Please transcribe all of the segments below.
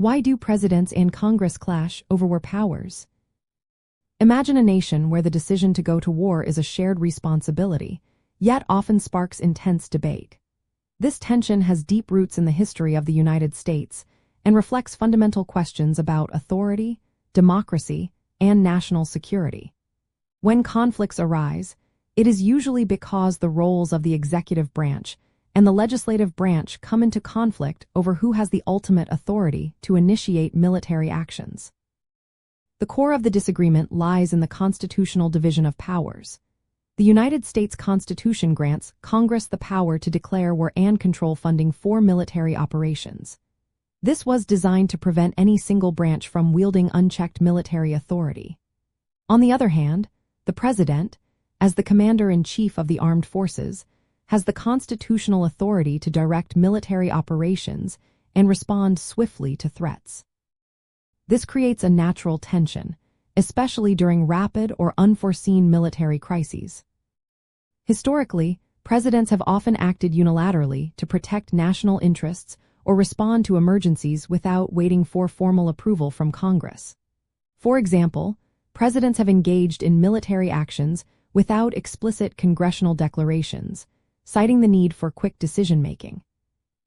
Why do presidents and Congress clash over war powers? Imagine a nation where the decision to go to war is a shared responsibility, yet often sparks intense debate. This tension has deep roots in the history of the United States and reflects fundamental questions about authority, democracy, and national security. When conflicts arise, it is usually because the roles of the executive branch and the legislative branch come into conflict over who has the ultimate authority to initiate military actions. The core of the disagreement lies in the constitutional division of powers. The United States Constitution grants Congress the power to declare war and control funding for military operations. This was designed to prevent any single branch from wielding unchecked military authority. On the other hand, the President, as the Commander-in-Chief of the Armed Forces, has the constitutional authority to direct military operations and respond swiftly to threats. This creates a natural tension, especially during rapid or unforeseen military crises. Historically, presidents have often acted unilaterally to protect national interests or respond to emergencies without waiting for formal approval from Congress. For example, presidents have engaged in military actions without explicit congressional declarations, citing the need for quick decision-making.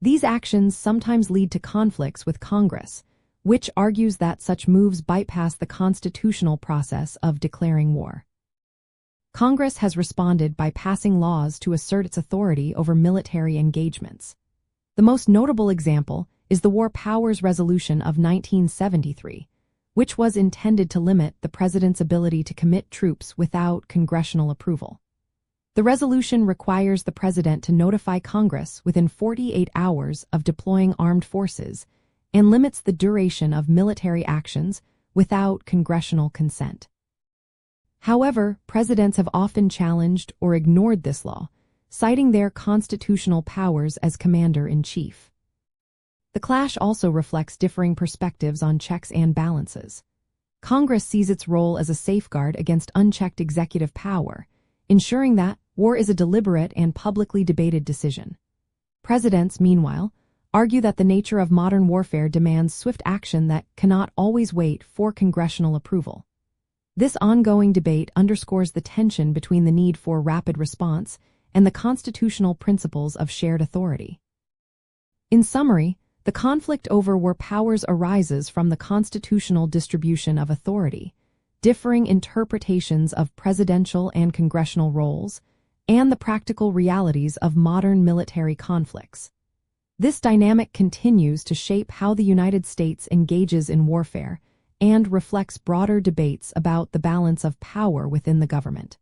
These actions sometimes lead to conflicts with Congress, which argues that such moves bypass the constitutional process of declaring war. Congress has responded by passing laws to assert its authority over military engagements. The most notable example is the War Powers Resolution of 1973, which was intended to limit the president's ability to commit troops without congressional approval. The resolution requires the president to notify Congress within 48 hours of deploying armed forces and limits the duration of military actions without congressional consent. However, presidents have often challenged or ignored this law, citing their constitutional powers as commander-in-chief. The clash also reflects differing perspectives on checks and balances. Congress sees its role as a safeguard against unchecked executive power, ensuring that war is a deliberate and publicly debated decision. Presidents, meanwhile, argue that the nature of modern warfare demands swift action that cannot always wait for congressional approval. This ongoing debate underscores the tension between the need for rapid response and the constitutional principles of shared authority. In summary, the conflict over war powers arises from the constitutional distribution of authority, differing interpretations of presidential and congressional roles, and the practical realities of modern military conflicts. This dynamic continues to shape how the United States engages in warfare and reflects broader debates about the balance of power within the government.